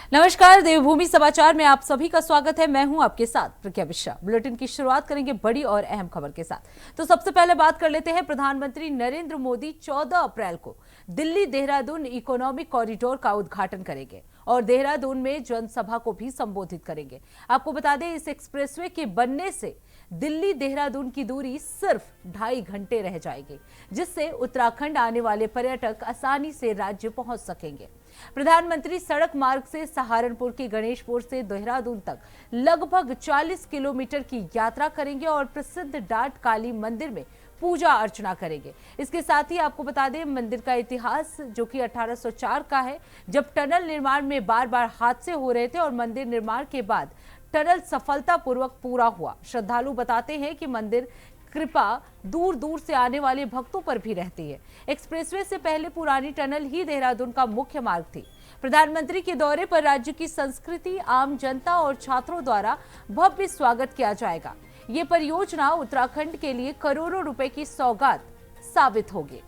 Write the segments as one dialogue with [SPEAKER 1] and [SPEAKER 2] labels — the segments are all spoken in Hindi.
[SPEAKER 1] नमस्कार, देवभूमि समाचार में आप सभी का स्वागत है। मैं हूं आपके साथ प्रज्ञा मिश्रा। बुलेटिन की शुरुआत करेंगे बड़ी और अहम खबर के साथ। तो सबसे पहले बात कर लेते हैं, प्रधानमंत्री नरेंद्र मोदी 14 अप्रैल को दिल्ली देहरादून इकोनॉमिक कॉरिडोर का उद्घाटन करेंगे और देहरादून में जनसभा को भी संबोधित करेंगे। आपको बता दें, इस एक्सप्रेसवे के बनने से दिल्ली देहरादून की दूरी सिर्फ 2.5 घंटे रह जाएगी, जिससे उत्तराखंड आने वाले पर्यटक आसानी से राज्य पहुंच सकेंगे। प्रधानमंत्री सड़क मार्ग से सहारनपुर के गणेशपुर से देहरादून तक लगभग 40 किलोमीटर की यात्रा करेंगे और प्रसिद्ध डाट काली मंदिर में पूजा अर्चना करेंगे। इसके साथ ही आपको बता दें, मंदिर का इतिहास जो कि 1804 का है, जब टनल निर्माण में बार बार हादसे हो रहे थे और मंदिर निर्माण के बाद टनल सफलतापूर्वक पूरा हुआ। श्रद्धालु बताते हैं कि मंदिर कृपा दूर दूर से आने वाले भक्तों पर भी रहती है। एक्सप्रेसवे से पहले पुरानी टनल ही देहरादून का मुख्य मार्ग थी। प्रधानमंत्री के दौरे पर राज्य की संस्कृति, आम जनता और छात्रों द्वारा भव्य स्वागत किया जाएगा। ये परियोजना उत्तराखंड के लिए करोड़ों रुपए की सौगात साबित होगी।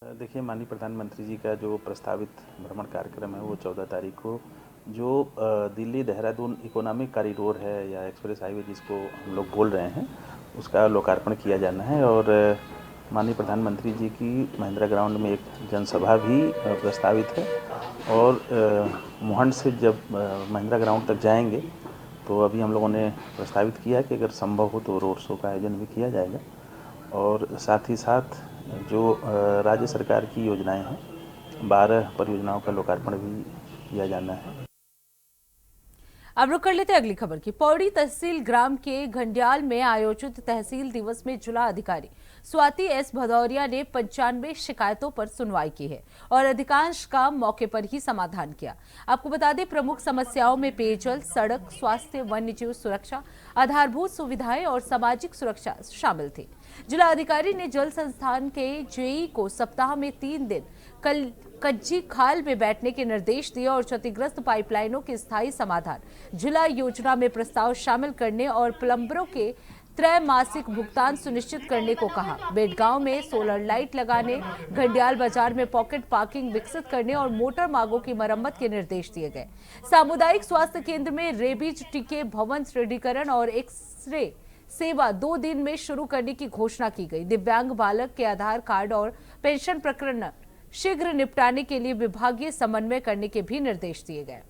[SPEAKER 2] देखिए, माननीय प्रधानमंत्री जी का जो प्रस्तावित भ्रमण कार्यक्रम है वो 14 तारीख को जो दिल्ली देहरादून इकोनॉमिक कॉरिडोर है या एक्सप्रेस हाईवे जिसको हम लोग बोल रहे हैं, उसका लोकार्पण किया जाना है। और माननीय प्रधानमंत्री जी की महिंद्रा ग्राउंड में एक जनसभा भी प्रस्तावित है। और मोहन से जब महिंद्रा ग्राउंड तक जाएंगे तो अभी हम लोगों ने प्रस्तावित किया कि अगर संभव हो तो रोड शो का आयोजन भी किया जाएगा। और साथ ही साथ जो राज्य सरकार की योजनाएं हैं, 12 परियोजनाओं का लोकार्पण भी किया जाना है।
[SPEAKER 1] अब रुक कर लेते हैं अगली खबर की। पौड़ी तहसील ग्राम के घंडियाल में आयोजित तहसील दिवस में जिला अधिकारी स्वाति एस भदौरिया ने 95 शिकायतों पर सुनवाई की है और अधिकांश का मौके पर ही समाधान किया। आपको बता दें, प्रमुख समस्याओं में पेयजल, सड़क, स्वास्थ्य, वन्यजीव सुरक्षा, आधारभूत सुविधाएं और सामाजिक सुरक्षा शामिल थी। जिला अधिकारी ने जल संस्थान के जेई को सप्ताह में 3 दिन कल कच्ची खाल में बैठने के निर्देश दिए और क्षतिग्रस्त पाइपलाइनों के स्थायी समाधान, जिला योजना में प्रस्ताव शामिल करने और प्लम्बरों के त्रैमासिक भुगतान सुनिश्चित करने को कहा। बेटगांव में सोलर लाइट लगाने, घंडियाल बाजार में पॉकेट पार्किंग विकसित करने और मोटर मार्गों की मरम्मत के निर्देश दिए गए। सामुदायिक स्वास्थ्य केंद्र में रेबीज टीके, भवन सुदृढ़ीकरण और एक्सरे सेवा 2 दिन में शुरू करने की घोषणा की गई। दिव्यांग बालक के आधार कार्ड और पेंशन प्रकरण शीघ्र निपटाने के लिए विभागीय समन्वय करने के भी निर्देश दिए गए।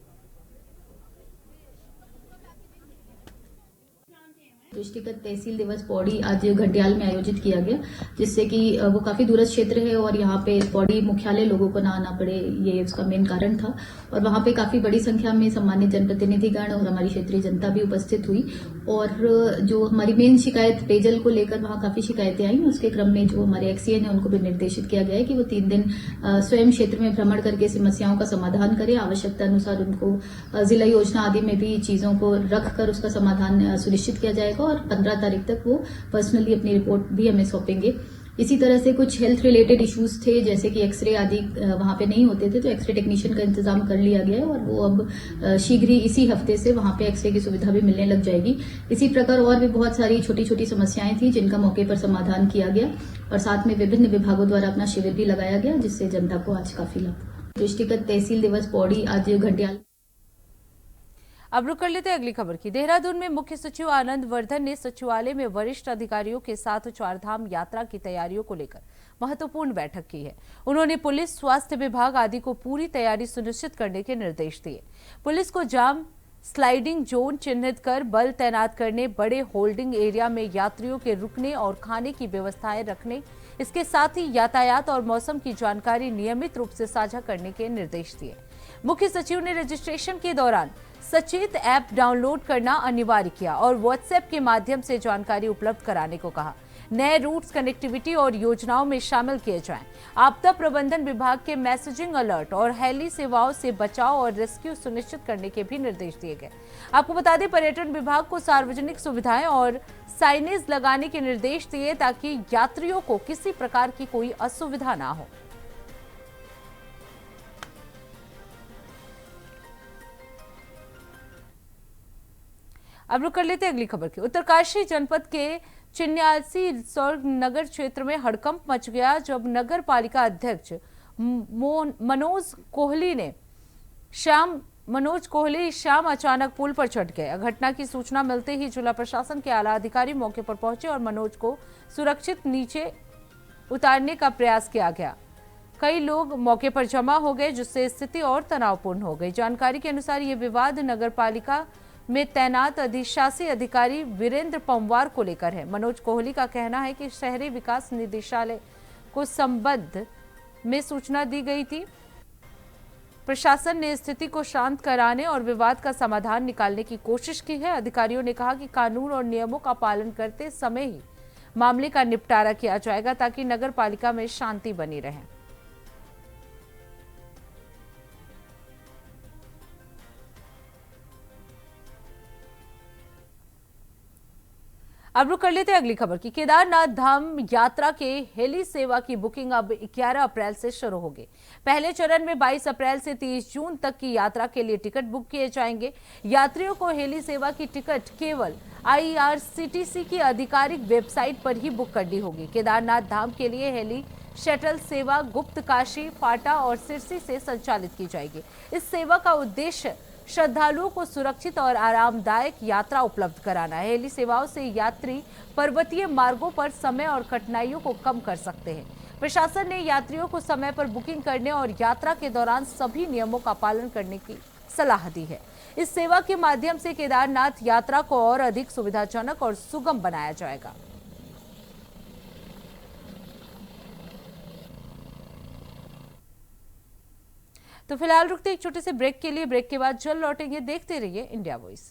[SPEAKER 3] दृष्टिगत तहसील दिवस पौड़ी आज घंडियाल में आयोजित किया गया, जिससे कि वो काफी दूरस्थ क्षेत्र है और यहाँ पे पौड़ी मुख्यालय लोगों को ना आना पड़े, ये उसका मेन कारण था। और वहाँ पे काफी बड़ी संख्या में सम्मानित जनप्रतिनिधिगण और हमारी क्षेत्रीय जनता भी उपस्थित हुई। और जो हमारी मेन शिकायत पेयजल को लेकर वहाँ काफी शिकायतें आई, उसके क्रम में जो हमारे एक्सीएन है उनको भी निर्देशित किया गया है कि वो 3 दिन स्वयं क्षेत्र में भ्रमण करके समस्याओं का समाधान करें। आवश्यकता अनुसार उनको जिला योजना आदि में भी चीजों को रखकर उसका समाधान सुनिश्चित किया जाएगा और 15 तारीख तक वो पर्सनली अपनी रिपोर्ट भी हमें सौंपेंगे। इसी तरह से कुछ हेल्थ रिलेटेड इश्यूज थे, जैसे कि एक्सरे आदि वहां पे नहीं होते थे, तो एक्सरे टेक्नीशियन का इंतजाम कर लिया गया है और वो अब शीघ्र ही इसी हफ्ते से वहां पे एक्सरे की सुविधा भी मिलने लग जाएगी। इसी प्रकार और भी बहुत सारी छोटी छोटी समस्याएं थी जिनका मौके पर समाधान किया गया और साथ में विभिन्न विभागों द्वारा अपना शिविर भी लगाया गया, जिससे जनता को आज काफी लाभ। दृष्टिगत तहसील दिवस पौड़ी आज घंडियाल।
[SPEAKER 1] अब रुक कर लेते हैं अगली खबर की। देहरादून में मुख्य सचिव आनंद वर्धन ने सचिवालय में वरिष्ठ अधिकारियों के साथ चारधाम यात्रा की तैयारियों को लेकर महत्वपूर्ण बैठक की है। उन्होंने पुलिस, स्वास्थ्य विभाग आदि को पूरी तैयारी सुनिश्चित करने के निर्देश दिए। पुलिस को जाम स्लाइडिंग जोन चिन्हित कर बल तैनात करने, बड़े होल्डिंग एरिया में यात्रियों के रुकने और खाने की व्यवस्थाएं रखने, इसके साथ ही यातायात और मौसम की जानकारी नियमित रूप से साझा करने के निर्देश दिए। मुख्य सचिव ने रजिस्ट्रेशन के दौरान सचेत ऐप डाउनलोड करना अनिवार्य किया और व्हाट्सएप के माध्यम से जानकारी उपलब्ध कराने को कहा। नए रूट्स कनेक्टिविटी और योजनाओं में शामिल किए जाएं। आपदा प्रबंधन विभाग के मैसेजिंग अलर्ट और हेली सेवाओं से बचाव और रेस्क्यू सुनिश्चित करने के भी निर्देश दिए गए। आपको बता दें, पर्यटन विभाग को सार्वजनिक सुविधाएं और साइनेज लगाने के निर्देश दिए ताकि यात्रियों को किसी प्रकार की कोई असुविधा ना हो। अब रुक कर लेते हैं अगली खबर की। उत्तरकाशी जनपद के चिन्यासी स्वर्ग नगर क्षेत्र में हड़कंप मच गया जब नगर पालिका अध्यक्ष मनोज कोहली शाम अचानक पुल पर चढ़ गए। घटना की सूचना मिलते ही जिला प्रशासन के आला अधिकारी मौके पर पहुंचे और मनोज को सुरक्षित नीचे उतारने का प्रयास किया गया। कई लोग मौके पर जमा हो गए जिससे स्थिति और तनावपूर्ण हो गई। जानकारी के अनुसार ये विवाद नगर पालिका में तैनात अधिशासी अधिकारी वीरेंद्र पंवार को लेकर है। मनोज कोहली का कहना है कि शहरी विकास निदेशालय को संबंध में सूचना दी गई थी। प्रशासन ने स्थिति को शांत कराने और विवाद का समाधान निकालने की कोशिश की है। अधिकारियों ने कहा कि कानून और नियमों का पालन करते समय ही मामले का निपटारा किया जाएगा ताकि नगर पालिका में शांति बनी रहे। अब रुक कर लेते हैं अगली खबर की। केदारनाथ धाम यात्रा के हेली सेवा की बुकिंग अब 11 अप्रैल से शुरू होगी। पहले चरण में 22 अप्रैल से 30 जून तक की यात्रा के लिए टिकट बुक किए जाएंगे। यात्रियों को हेली सेवा की टिकट केवल IRCTC की आधिकारिक वेबसाइट पर ही बुक करनी होगी। केदारनाथ धाम के लिए हेली शटल सेवा गुप्त काशी, फाटा और सिरसी से संचालित की जाएगी। इस सेवा का उद्देश्य श्रद्धालुओं को सुरक्षित और आरामदायक यात्रा उपलब्ध कराना है। हेली सेवाओं से यात्री पर्वतीय मार्गों पर समय और कठिनाइयों को कम कर सकते हैं। प्रशासन ने यात्रियों को समय पर बुकिंग करने और यात्रा के दौरान सभी नियमों का पालन करने की सलाह दी है। इस सेवा के माध्यम से केदारनाथ यात्रा को और अधिक सुविधाजनक और सुगम बनाया जाएगा। तो फिलहाल रुकते एक छोटे से ब्रेक के लिए। ब्रेक के बाद जल्द लौटेंगे। देखते रहिए इंडिया वॉइस।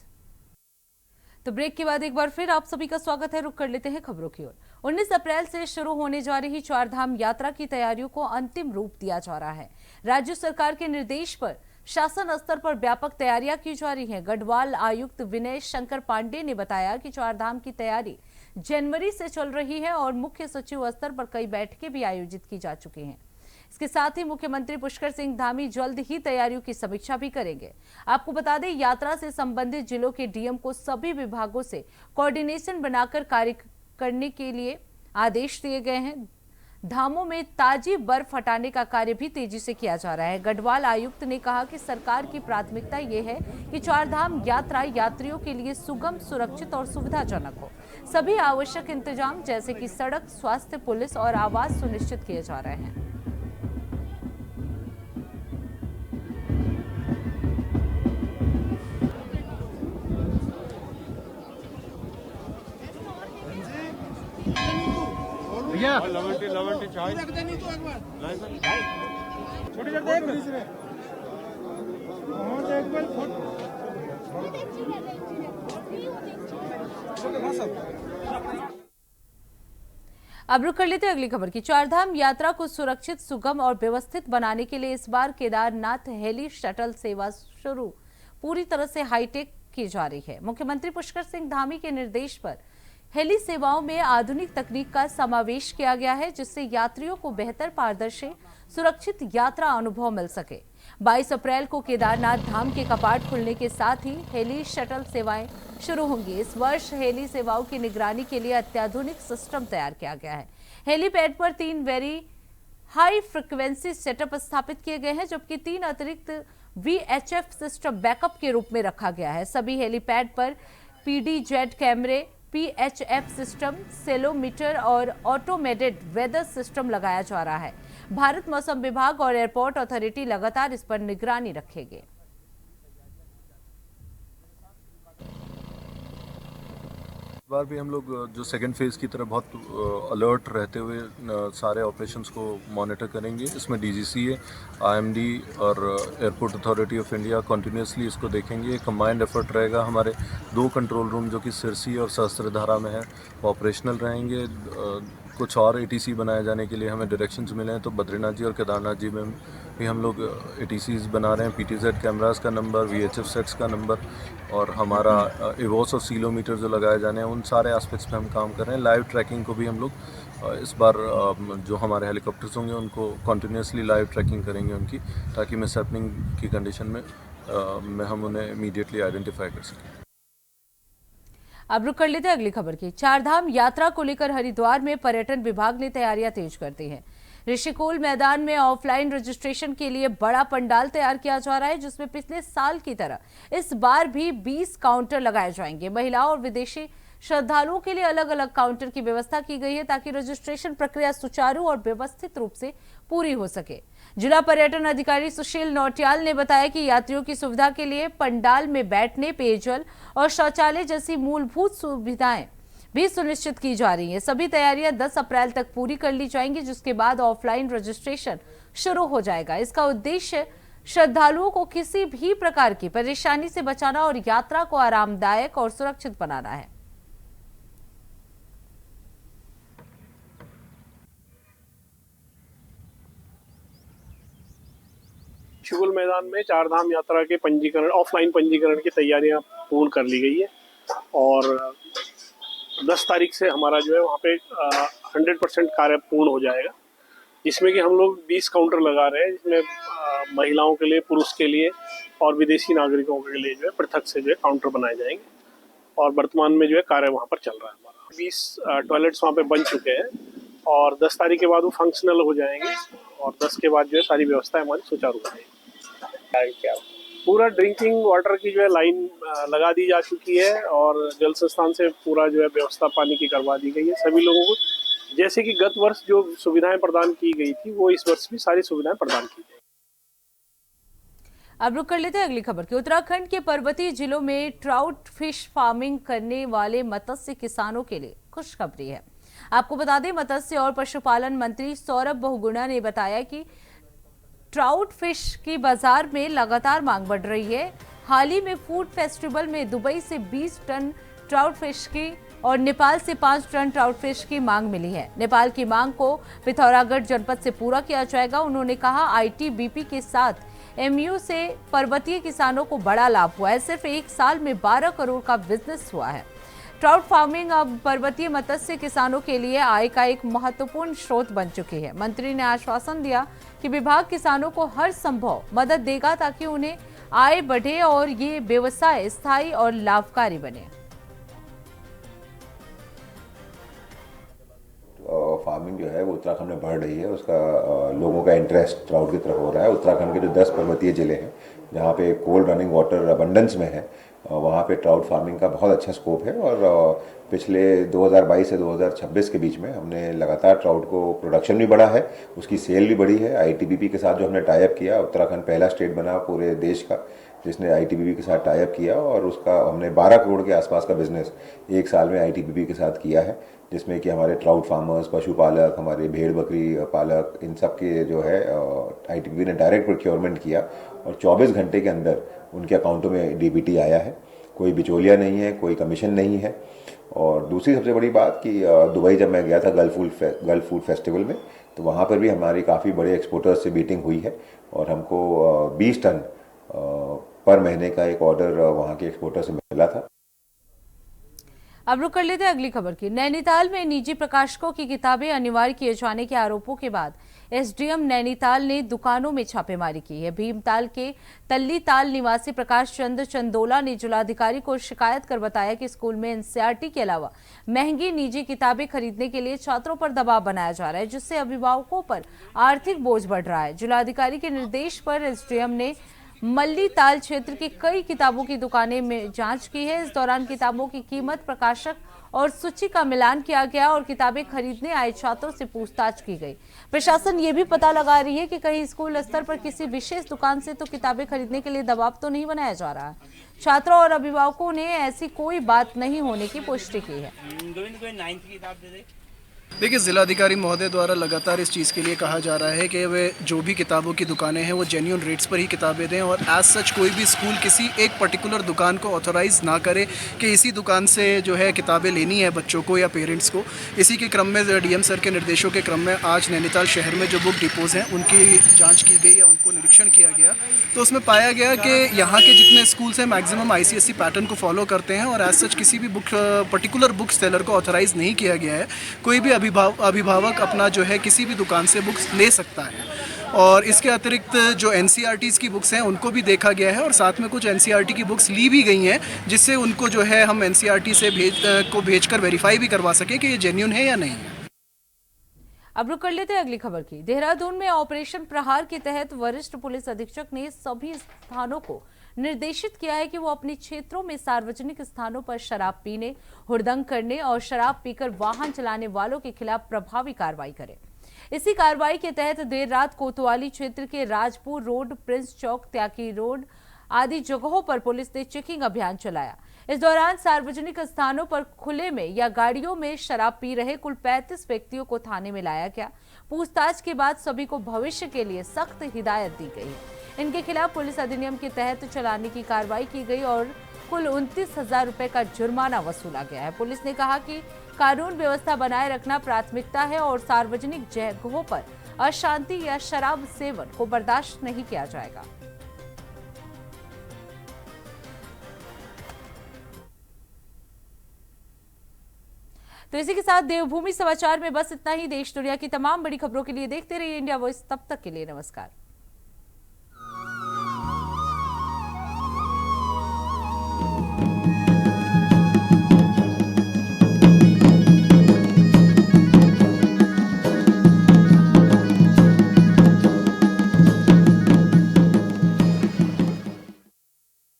[SPEAKER 1] तो ब्रेक के बाद एक बार फिर आप सभी का स्वागत है। रुक कर लेते हैं खबरों की ओर। 19 अप्रैल से शुरू होने जा रही चारधाम यात्रा की तैयारियों को अंतिम रूप दिया जा रहा है। राज्य सरकार के निर्देश पर शासन स्तर पर व्यापक तैयारियां की जा रही हैं। गढ़वाल आयुक्त विनय शंकर पांडे ने बताया कि चारधाम की तैयारी जनवरी से चल रही है और मुख्य सचिव स्तर पर कई बैठकें भी आयोजित की जा चुकी हैं। इसके साथ ही मुख्यमंत्री पुष्कर सिंह धामी जल्द ही तैयारियों की समीक्षा भी करेंगे। आपको बता दें, यात्रा से संबंधित जिलों के डीएम को सभी विभागों से कोऑर्डिनेशन बनाकर कार्य करने के लिए आदेश दिए गए हैं। धामों में ताजी बर्फ हटाने का कार्य भी तेजी से किया जा रहा है। गढ़वाल आयुक्त ने कहा कि सरकार की प्राथमिकता ये है कि चारधाम यात्रा यात्रियों के लिए सुगम, सुरक्षित और सुविधाजनक हो। सभी आवश्यक इंतजाम जैसे कि सड़क, स्वास्थ्य, पुलिस और आवास सुनिश्चित किए जा रहे हैं।
[SPEAKER 4] भैया लवन टी चाय छोटी कर दे एक बार
[SPEAKER 1] अब रुक कर लेते हैं अगली खबर की। चारधाम यात्रा को सुरक्षित, सुगम और व्यवस्थित बनाने के लिए इस बार केदारनाथ हेली शटल सेवा शुरू पूरी तरह से हाईटेक की जा रही है। मुख्यमंत्री पुष्कर सिंह धामी के निर्देश पर हेली सेवाओं में आधुनिक तकनीक का समावेश किया गया है जिससे यात्रियों को बेहतर, पारदर्शी, सुरक्षित यात्रा अनुभव मिल सके। 22 अप्रैल को केदारनाथ धाम के कपाट खुलने के साथ ही हेली शटल सेवाएं शुरू होंगी। इस वर्ष हेली सेवाओं की निगरानी के लिए अत्याधुनिक सिस्टम तैयार किया गया है। हेलीपैड पर 3 वेरी हाई फ्रिक्वेंसी सेटअप स्थापित किए गए हैं जबकि 3 अतिरिक्त VHF सिस्टम बैकअप के रूप में रखा गया है। सभी हेलीपैड पर PDZ कैमरे, PHF सिस्टम, सेलोमीटर और ऑटोमेटेड वेदर सिस्टम लगाया जा रहा है। भारत मौसम विभाग और एयरपोर्ट अथॉरिटी लगातार इस पर निगरानी रखेंगे।
[SPEAKER 5] इस बार भी हम लोग जो सेकेंड फेज़ की तरह बहुत अलर्ट रहते हुए सारे ऑपरेशंस को मॉनिटर करेंगे। इसमें DGCA, IMD और airport authority of India continuously इसको देखेंगे। कंबाइंड एफर्ट रहेगा। हमारे 2 कंट्रोल रूम जो कि सिरसी और सहस्त्रधारा में है वो ऑपरेशनल रहेंगे। कुछ और ATC बनाए जाने के लिए हमें डायरेक्शंस मिले हैं, तो बद्रीनाथ जी और केदारनाथ जी में भी हम लोग ATCs बना रहे हैं। PTZ कैमरास का नंबर, VHF सेट्स का नंबर और हमारा एवोस और सीलोमीटर जो लगाए जाने हैं, उन सारे एस्पेक्ट्स पे हम काम कर रहे हैं। लाइव ट्रैकिंग को भी हम लोग इस बार जो हमारे हेलीकॉप्टर्स होंगे उनको कंटिन्यूसली लाइव ट्रैकिंग करेंगे उनकी, ताकि मिस हैपनिंग की कंडीशन में हम उन्हें इमीडिएटली आइडेंटिफाई कर सकें।
[SPEAKER 1] अब रुक कर लेते हैं अगली खबर की। चारधाम यात्रा को लेकर हरिद्वार में पर्यटन विभाग ने तैयारियां तेज कर दी हैं। ऋषिकुल मैदान में ऑफलाइन रजिस्ट्रेशन के लिए बड़ा पंडाल तैयार किया जा रहा है, जिसमें पिछले साल की तरह इस बार भी 20 काउंटर लगाए जाएंगे। महिलाओं और विदेशी श्रद्धालुओं के लिए अलग अलग काउंटर की व्यवस्था की गई है ताकि रजिस्ट्रेशन प्रक्रिया सुचारू और व्यवस्थित रूप से पूरी हो सके। जिला पर्यटन अधिकारी सुशील नौटियाल ने बताया कि यात्रियों की सुविधा के लिए पंडाल में बैठने, पेयजल और शौचालय जैसी मूलभूत सुविधाएं भी सुनिश्चित की जा रही है। सभी तैयारियां 10 अप्रैल तक पूरी कर ली जाएंगी, जिसके बाद ऑफलाइन रजिस्ट्रेशन शुरू हो जाएगा। इसका उद्देश्य श्रद्धालुओं को किसी भी प्रकार की परेशानी से बचाना और यात्रा को आरामदायक और सुरक्षित बनाना है।
[SPEAKER 6] ऋषिकुल मैदान में चारधाम यात्रा के पंजीकरण, ऑफलाइन पंजीकरण की तैयारियां पूर्ण कर ली गई है और 10 तारीख से हमारा जो है वहाँ पे 100% कार्य पूर्ण हो जाएगा, जिसमें कि हम लोग 20 काउंटर लगा रहे हैं, जिसमें महिलाओं के लिए, पुरुष के लिए और विदेशी नागरिकों के लिए जो है पृथक से जो है काउंटर बनाए जाएंगे और वर्तमान में जो है कार्य वहाँ पर चल रहा है। हमारा 20 टॉयलेट्स वहाँ पे बन चुके हैं और 10 तारीख के बाद वो फंक्शनल हो जाएंगे और 10 के बाद जो है सारी व्यवस्था हमारी सुचारू हो जाएगी। पूरा ड्रिंकिंग वाटर की जो है लाइन लगा दी जा चुकी है और जल संस्थान से पूरा जो है व्यवस्था पानी की करवा दी गई है सभी लोगों को। जैसे कि गत वर्ष जो सुविधाएं प्रदान की गई थी, वो इस वर्ष भी सारी सुविधाएं प्रदान की गई।
[SPEAKER 1] अब रुक कर लेते हैं अगली खबर की। उत्तराखंड के पर्वतीय जिलों में ट्राउट फिश फार्मिंग करने वाले मत्स्य किसानों के लिए खुशखबरी है। आपको बता दें, मत्स्य और पशुपालन मंत्री सौरभ बहुगुणा ने बताया कि ट्राउट फिश की बाजार में लगातार मांग बढ़ रही है। हाल ही में फूड फेस्टिवल में दुबई से 20 टन ट्राउट फिश की और नेपाल से 5 टन ट्राउट फिश की मांग मिली है। नेपाल की मांग को पिथौरागढ़ जनपद से पूरा किया जाएगा। उन्होंने कहा, आईटीबीपी के साथ एमयू से पर्वतीय किसानों को बड़ा लाभ हुआ है। सिर्फ एक साल में 12 करोड़ का बिजनेस हुआ है। ट्राउट फार्मिंग अब पर्वतीय मत्स्य किसानों के लिए आय का एक महत्वपूर्ण स्रोत बन चुकी है। मंत्री ने आश्वासन दिया कि विभाग किसानों को हर संभव मदद देगा ताकि उन्हें आय बढ़े और ये व्यवसाय स्थायी और लाभकारी बने।
[SPEAKER 7] फार्मिंग जो है वो उत्तराखंड में बढ़ रही है, उसका लोगों का इंटरेस्ट ट्राउट की तरफ हो रहा है। उत्तराखंड के जो 10 पर्वतीय जिले हैं जहाँ पे कोल्ड रनिंग वाटर अबंडेंस में है, वहाँ पे ट्राउट फार्मिंग का बहुत अच्छा स्कोप है और पिछले 2022 से 2026 के बीच में हमने लगातार ट्राउट को प्रोडक्शन भी बढ़ा है, उसकी सेल भी बढ़ी है। आईटीबीपी के साथ जो हमने टाई अप किया, उत्तराखंड पहला स्टेट बना पूरे देश का जिसने आईटीबीपी के साथ टाई अप किया और उसका हमने 12 करोड़ के आसपास का बिजनेस एक साल में आईटीबीपी के साथ किया है, जिसमें कि हमारे ट्राउट फार्मर्स, पशुपालक, हमारे भेड़ बकरी पालक, इन सब के जो है आईटीबीपी ने डायरेक्ट प्रोक्योरमेंट किया और 24 घंटे के अंदर उनके अकाउंटों में डीबीटी आया है। कोई बिचौलिया नहीं है, कोई कमीशन नहीं है। और दूसरी सबसे बड़ी बात कि दुबई जब मैं गया था गल्फ फूड फेस्टिवल में, तो वहाँ पर भी हमारी काफ़ी बड़े एक्सपोर्टर्स से मीटिंग हुई है और हमको 20 टन पर महीने का एक ऑर्डर वहाँ के एक्सपोर्टर से मिला था।
[SPEAKER 1] अब रुक कर लेते हैं अगली खबर की। नैनीताल में निजी प्रकाशकों की किताबें अनिवार्य किए जाने के आरोपों के बाद एसडीएम नैनीताल ने दुकानों में छापेमारी की है। भीमताल के तल्लीताल निवासी प्रकाश चंद्र चंदोला ने जिलाधिकारी को शिकायत कर बताया कि स्कूल में एनसीईआरटी के अलावा महंगी निजी किताबें खरीदने के लिए छात्रों पर दबाव बनाया जा रहा है, जिससे अभिभावकों पर आर्थिक बोझ बढ़ रहा है। जिलाधिकारी के निर्देश पर एसडीएम ने मल्ली ताल क्षेत्र की कई किताबों की दुकानें में जांच की है। इस दौरान किताबों की कीमत, प्रकाशक और सूची का मिलान किया गया और किताबें खरीदने आए छात्रों से पूछताछ की गई। प्रशासन ये भी पता लगा रही है कि कहीं स्कूल स्तर पर किसी विशेष दुकान से तो किताबें खरीदने के लिए दबाव तो नहीं बनाया जा रहा है। छात्रों और अभिभावकों ने ऐसी कोई बात नहीं होने की पुष्टि की है।
[SPEAKER 8] देखिए, जिलाधिकारी महोदय द्वारा लगातार इस चीज़ के लिए कहा जा रहा है कि वे जो भी किताबों की दुकानें हैं वो जेन्युइन रेट्स पर ही किताबें दें और एज सच कोई भी स्कूल किसी एक पर्टिकुलर दुकान को ऑथोराइज़ ना करे कि इसी दुकान से जो है किताबें लेनी है बच्चों को या पेरेंट्स को। इसी के क्रम में डीएम सर के निर्देशों के क्रम में आज नैनीताल शहर में जो बुक डिपोज़ हैं उनकी जाँच की गई या उनको निरीक्षण किया गया, तो उसमें पाया गया कि यहाँ के जितने स्कूल्स हैं मैक्सिमम ICSE पैटर्न को फॉलो करते हैं और एज सच किसी भी पर्टिकुलर बुक सेलर को ऑथोराइज़ नहीं किया गया है। कोई भी अभिभावक अपना जो है किसी भी दुकान से बुक्स ले सकता है और इसके अतिरिक्त जो NCERTs की बुक्स हैं उनको भी देखा गया है और साथ में कुछ NCERT की बुक्स ली भी गई हैं, जिससे उनको जो है हम NCERT से भेजकर वेरीफाई भी करवा सकें कि ये जेन्युइन है या नहीं है।
[SPEAKER 1] अब रुक कर लेते हैं अगली खबर की। देहरादून में ऑपरेशन प्रहार के तहत वरिष्ठ पुलिस अधीक्षक ने सभी स्थानों को निर्देशित किया है कि वो अपने क्षेत्रों में सार्वजनिक स्थानों पर शराब पीने, हुड़दंग करने और शराब पीकर वाहन चलाने वालों के खिलाफ प्रभावी कार्रवाई करें। इसी कार्रवाई के तहत देर रात कोतवाली क्षेत्र के राजपुर रोड, प्रिंस चौक, त्यागी रोड आदि जगहों पर पुलिस ने चेकिंग अभियान चलाया। इस दौरान सार्वजनिक स्थानों पर खुले में या गाड़ियों में शराब पी रहे कुल 35 व्यक्तियों को थाने में लाया गया। पूछताछ के बाद सभी को भविष्य के लिए सख्त हिदायत दी गई है। इनके खिलाफ पुलिस अधिनियम के तहत चालानी की कार्रवाई की गई और कुल 29,000 रुपए का जुर्माना वसूला गया है। पुलिस ने कहा कि कानून व्यवस्था बनाए रखना प्राथमिकता है और सार्वजनिक जगहों पर अशांति या शराब सेवन को बर्दाश्त नहीं किया जाएगा। तो इसी के साथ देवभूमि समाचार में बस इतना ही। देश दुनिया की तमाम बड़ी खबरों के लिए देखते रहिए इंडिया वॉइस। तब तक के लिए नमस्कार।